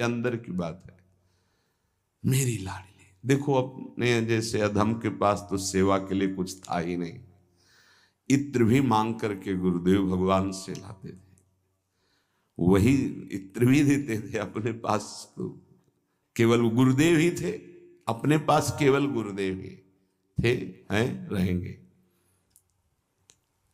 ये अंदर की बात है। मेरी लाडली, देखो अपने जैसे अधम के पास तो सेवा के लिए कुछ था ही नहीं, इत्र भी मांग करके गुरुदेव भगवान से लाते थे, वही इत्र भी देते थे। अपने पास तो केवल गुरुदेव ही थे, अपने पास केवल गुरुदेव ही थे, हैं, रहेंगे।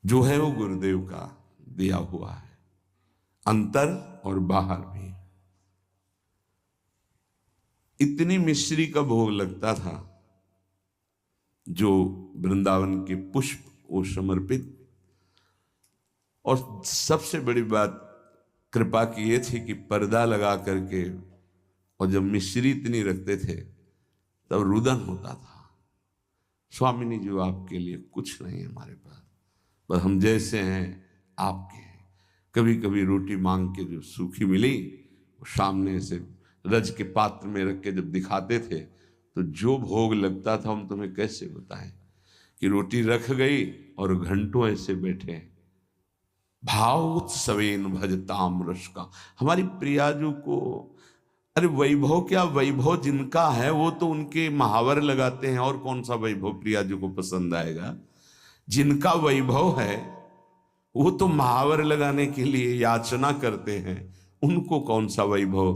जो है वो गुरुदेव का दिया हुआ है, अंतर और बाहर भी। इतनी मिश्री का भोग लगता था, जो वृंदावन के पुष्प वो समर्पित। और सबसे बड़ी बात कृपा की ये थी कि पर्दा लगा करके, और जब मिश्री इतनी रखते थे तब रुदन होता था, स्वामिनी जी आपके लिए कुछ नहीं है हमारे पास, बस हम जैसे हैं आपके हैं। कभी कभी रोटी मांग के जो सूखी मिली वो सामने से रज के पात्र में रख के जब दिखाते थे तो जो भोग लगता था हम तुम्हें कैसे बताएं, कि रोटी रख गई और घंटों ऐसे बैठे हैं। भावोत्सवेन भजताम रस का, हमारी प्रियाजू को, अरे वैभव क्या, वैभव जिनका है वो तो उनके महावर लगाते हैं, और कौन सा वैभव प्रियाजू को पसंद आएगा। जिनका वैभव है वो तो महावर लगाने के लिए याचना करते हैं, उनको कौन सा वैभव।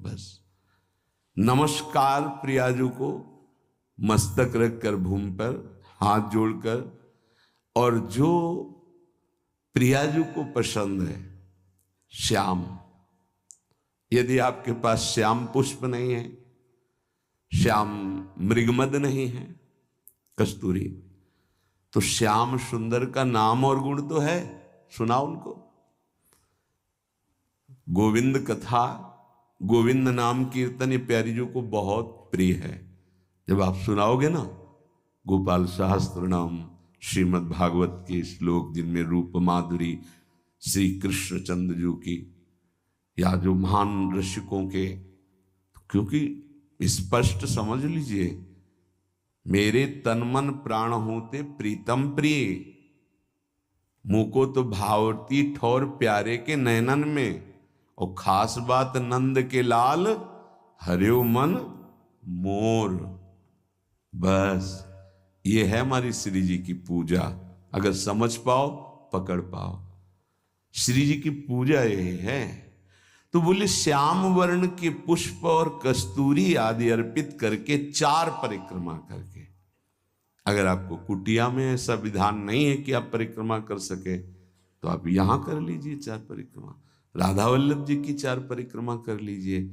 बस नमस्कार प्रियाजू को, मस्तक रखकर भूमि पर हाथ जोड़कर। और जो प्रियाजू को पसंद है श्याम, यदि आपके पास श्याम पुष्प नहीं है, श्याम मृगमद नहीं है, कस्तूरी, तो श्याम सुंदर का नाम और गुण तो है, सुनाओ उनको। गोविंद कथा, गोविंद नाम कीर्तन ये प्यारी जी को बहुत प्रिय है। जब आप सुनाओगे ना गोपाल सहस्त्र नाम, श्रीमद् भागवत के श्लोक जिनमें रूप माधुरी श्री कृष्ण चंद्र जी की, या जो महान ऋषिकों के, क्योंकि स्पष्ट समझ लीजिए, मेरे तन मन प्राण होते प्रीतम प्रिय, मुको तो भावती ठौर प्यारे के नैनन में, और खास बात नंद के लाल हरियो मन मोर। बस ये है हमारी श्री जी की पूजा, अगर समझ पाओ पकड़ पाओ, श्री जी की पूजा यही है। तो बोले श्याम वर्ण के पुष्प और कस्तूरी आदि अर्पित करके 4 परिक्रमा करके। अगर आपको कुटिया में ऐसा विधान नहीं है कि आप परिक्रमा कर सके तो आप यहां कर लीजिए 4 परिक्रमा, राधा वल्लभ जी की 4 परिक्रमा कर लीजिए,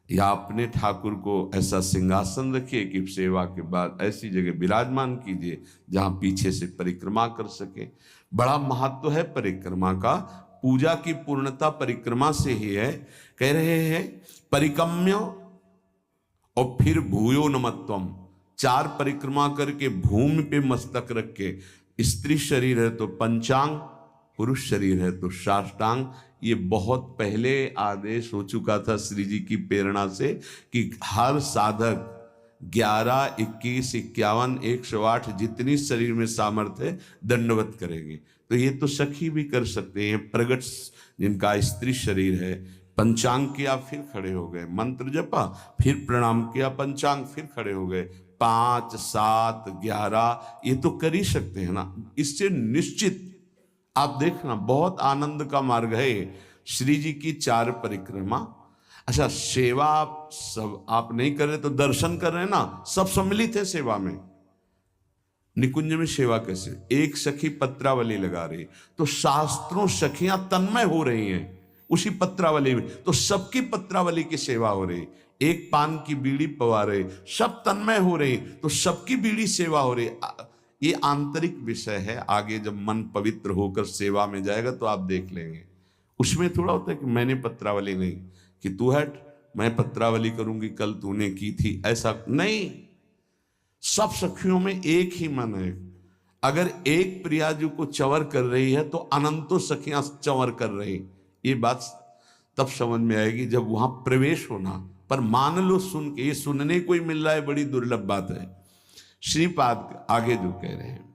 या अपने ठाकुर को ऐसा सिंहासन रखिए कि सेवा के बाद ऐसी जगह विराजमान कीजिए जहां पीछे से परिक्रमा कर सके। बड़ा महत्व है परिक्रमा का, पूजा की पूर्णता परिक्रमा से ही है। कह रहे हैं परिक्रम्य और फिर भूयो नमत्वम, 4 परिक्रमा करके भूमि पे मस्तक रख के, स्त्री शरीर है तो पंचांग, पुरुष शरीर है तो साष्टांग। ये बहुत पहले आदेश हो चुका था श्री जी की प्रेरणा से कि हर साधक 11, 21, 51, 108 जितनी शरीर में सामर्थ्य है दंडवत करेंगे। तो ये तो सखी भी कर सकते हैं, प्रगट जिनका स्त्री शरीर है, पंचांग किया फिर खड़े हो गए, मंत्र जपा फिर प्रणाम किया, पंचांग फिर खड़े हो गए, 5, 7, 11 ये तो कर ही सकते हैं ना। इससे निश्चित आप देखना बहुत आनंद का मार्ग है श्री जी की 4 परिक्रमा। अच्छा, सेवा सब आप नहीं कर रहे तो दर्शन कर रहे हैं ना, सब सम्मिलित है सेवा में। निकुंज में सेवा कैसे, एक सखी पत्रावली लगा रही तो शास्त्रों सखियां तन्मय हो रही हैं उसी पत्रावली में, तो सबकी पत्रावली की सेवा हो रही। एक पान की बीड़ी पवा रहे, सब तन्मय हो रही तो सबकी बीड़ी सेवा हो रही। ये आंतरिक विषय है, आगे जब मन पवित्र होकर सेवा में जाएगा तो आप देख लेंगे। उसमें थोड़ा होता है कि मैंने पत्रावली नहीं, कि तू हट मैं पत्रावली करूंगी, कल तूने की थी, ऐसा नहीं। सब सखियों में एक ही मन है। अगर एक प्रियाजू को चंवर कर रही है तो अनंतों सखियां चंवर कर रही। ये बात तब समझ में आएगी जब वहां प्रवेश होना। पर मान लो सुन के, ये सुनने को ही मिल रहा है, बड़ी दुर्लभ बात है। श्रीपाद आगे जो कह रहे हैं,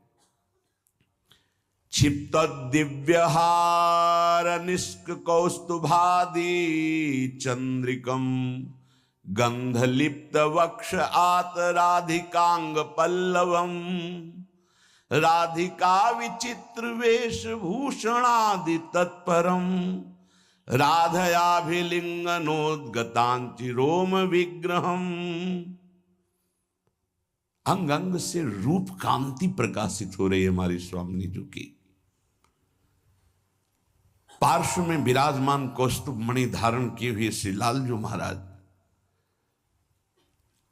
क्षिप्त दिव्यहार निष्क कौस्तुभादि चंद्रिकम गंधलिप्त वक्ष आत राधिकांग पल्लवम राधिका विचित्र वेशभूषणादि तत्परम राधयाभिलिंगनोद्गतांचि रोम विग्रहम। अंग अंग से रूप कांति प्रकाशित हो रही है हमारी स्वामिनी जी की। पार्श्व में विराजमान कौस्तुभ मणि धारण किए हुए श्री लालजू महाराज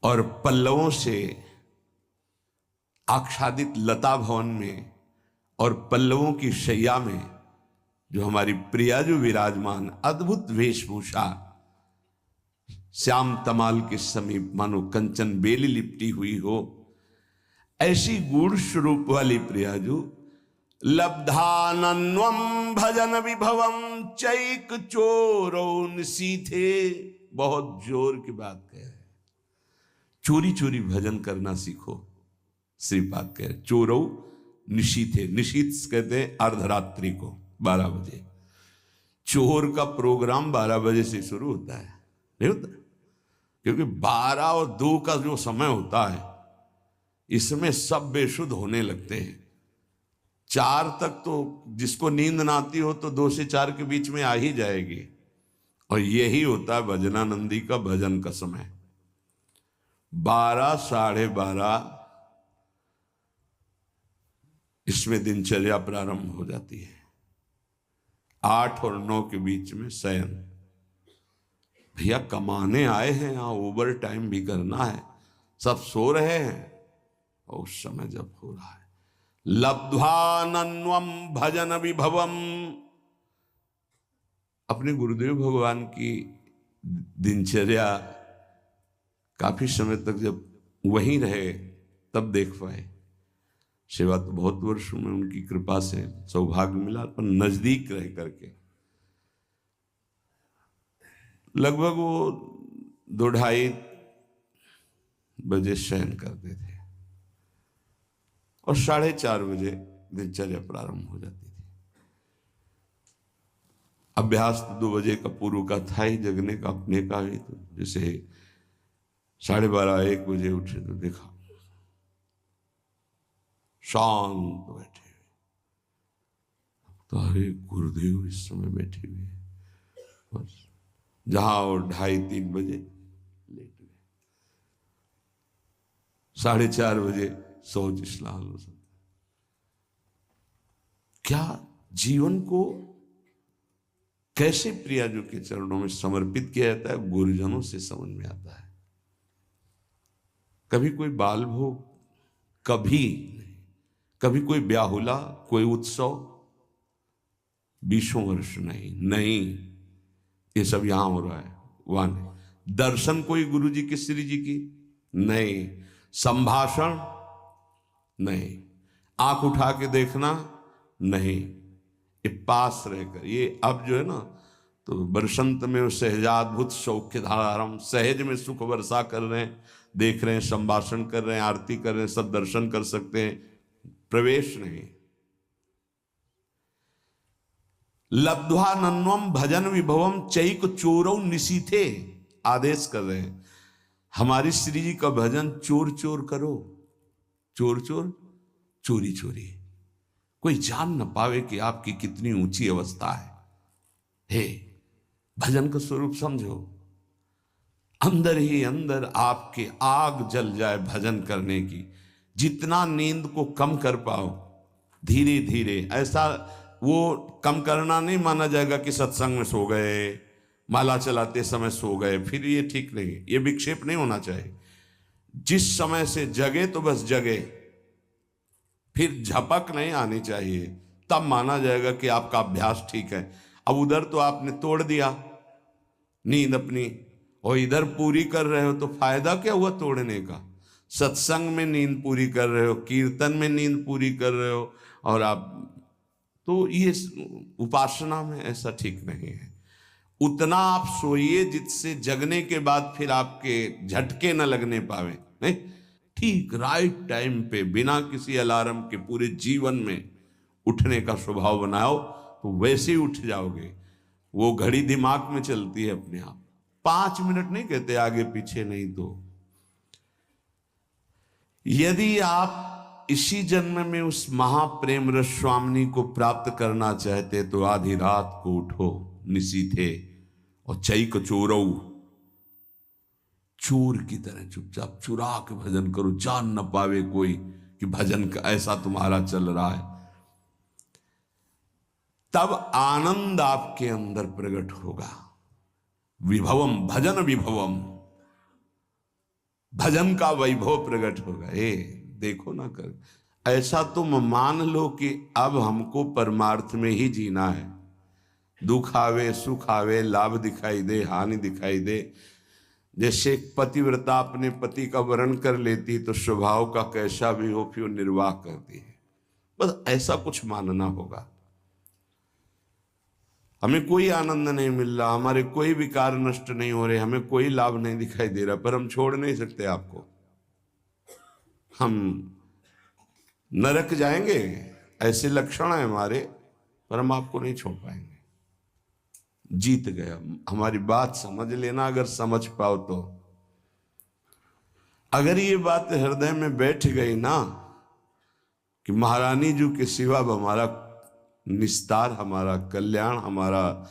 और पल्लवों से आच्छादित लता भवन में और पल्लवों की शैया में जो हमारी प्रिया जो विराजमान, अद्भुत वेशभूषा, श्याम तमाल के समीप मानो कंचन बेली लिपटी हुई हो, ऐसी गूढ़ स्वरूप वाली प्रियाजू लब्धानन्वम भजन विभवम चैक चोरो निशीथे। बहुत जोर की बात कह रहे, चोरी चोरी भजन करना सीखो। श्रीपाद कह रहे चोरो निशीथे, निशीथ कहते हैं अर्धरात्रि को 12 बजे। चोर का प्रोग्राम 12 बजे से शुरू होता है, नहीं होता? क्योंकि 12 और 2 का जो समय होता है इसमें सब बेशुद्ध होने लगते हैं। 4 तक तो जिसको नींद ना आती हो तो 2 से 4 के बीच में आ ही जाएगी। और यही होता है भजनानंदी का भजन का समय। 12 साढ़े 12 इसमें दिनचर्या प्रारंभ हो जाती है। 8 और 9 के बीच में शयन। भैया कमाने आए हैं, यहाँ ओवर टाइम भी करना है, सब सो रहे हैं। और उस समय जब हो रहा है लब्ध्वानन्वम भजन विभवम, अपने गुरुदेव भगवान की दिनचर्या काफी समय तक जब वहीं रहे तब देख पाए। सेवा तो बहुत वर्षों में उनकी कृपा से सौभाग्य मिला, पर नजदीक रह करके लगभग वो 2-2:30 बजे शयन करते थे और 4:30 बजे दिनचर्या प्रारंभ हो जाती थी। अभ्यास तो 2 बजे का पूर्व का था ही, जगने का अपने का भी। तो जैसे 12:30-1 बजे उठे तो देखा शांत बैठे हुए, तो अरे गुरुदेव इस समय बैठे हुए, बस जहां और 2:30-3 बजे लेट गए। 4:30 बजे सोच स्नान हो सकता। क्या जीवन को कैसे प्रियाजू के चरणों में समर्पित किया जाता है, गुरुजनों से समझ में आता है। कभी कोई बाल भोग, कभी कभी कोई ब्याहुला, कोई उत्सव, 20 वर्ष नहीं, ये सब यहां हो रहा है, वहां नहीं। दर्शन कोई गुरु जी की, श्री जी की नहीं, संभाषण नहीं, आंख उठा के देखना नहीं, ये पास रहकर। ये अब जो है ना, तो बरसंत में सहजाद्भुत सौख्यधारम, सहज में सुख वर्षा कर रहे हैं, देख रहे हैं, संभाषण कर रहे हैं, आरती कर रहे हैं, सब दर्शन कर सकते हैं, प्रवेश नहीं। लब्ध्वानन्वम भजन विभवम चैक चोरौ निशीथे, आदेश कर रहे हैं हमारी श्री जी का भजन चोर चोर करो, चोर चोर, चोरी चोरी, कोई जान न पावे कि आपकी कितनी ऊंची अवस्था है। हे, भजन का स्वरूप समझो, अंदर ही अंदर आपके आग जल जाए भजन करने की। जितना नींद को कम कर पाओ धीरे धीरे, ऐसा वो कम करना नहीं माना जाएगा कि सत्संग में सो गए, माला चलाते समय सो गए, फिर ये ठीक नहीं, ये विक्षेप नहीं होना चाहिए। जिस समय से जगे तो बस जगे, फिर झपक नहीं आनी चाहिए, तब माना जाएगा कि आपका अभ्यास ठीक है। अब उधर तो आपने तोड़ दिया नींद अपनी, और इधर पूरी कर रहे हो, तो फायदा क्या हुआ तोड़ने का? सत्संग में नींद पूरी कर रहे हो, कीर्तन में नींद पूरी कर रहे हो, और आप तो ये उपासना में ऐसा ठीक नहीं है। उतना आप सोइए जिससे जगने के बाद फिर आपके झटके न लगने पावे। नहीं, ठीक राइट टाइम पे, बिना किसी अलार्म के पूरे जीवन में उठने का स्वभाव बनाओ तो वैसे ही उठ जाओगे। वो घड़ी दिमाग में चलती है अपने आप, 5 मिनट नहीं कहते, आगे पीछे नहीं। तो यदि आप इसी जन्म में उस महाप्रेम रस स्वामिनी को प्राप्त करना चाहते तो आधी रात को उठो निशीथे और चैक चोरऊ, चोर की तरह चुपचाप चुरा के भजन करो, जान न पावे कोई कि भजन का ऐसा तुम्हारा चल रहा है। तब आनंद आपके अंदर प्रकट होगा। विभवम भजन विभवम, भजन का वैभव प्रकट होगा। देखो ना कर, ऐसा तुम मान लो कि अब हमको परमार्थ में ही जीना है। दुख आवे सुख आवे, लाभ दिखाई दे हानि दिखाई दे, जैसे एक पतिव्रता अपने पति का वर्ण कर लेती तो स्वभाव का कैसा भी हो फिर निर्वाह करती है। बस ऐसा कुछ मानना होगा। हमें कोई आनंद नहीं मिल रहा, हमारे कोई विकार नष्ट नहीं हो रहे, हमें कोई लाभ नहीं दिखाई दे रहा, पर हम छोड़ नहीं सकते आपको। हम नरक जाएंगे ऐसे लक्षण है हमारे, पर हम आपको नहीं छोड़ पाएंगे। जीत गया। हमारी बात समझ लेना, अगर समझ पाओ तो। अगर ये बात हृदय में बैठ गई ना कि महारानी जी के सिवा हमारा निस्तार, हमारा कल्याण, हमारा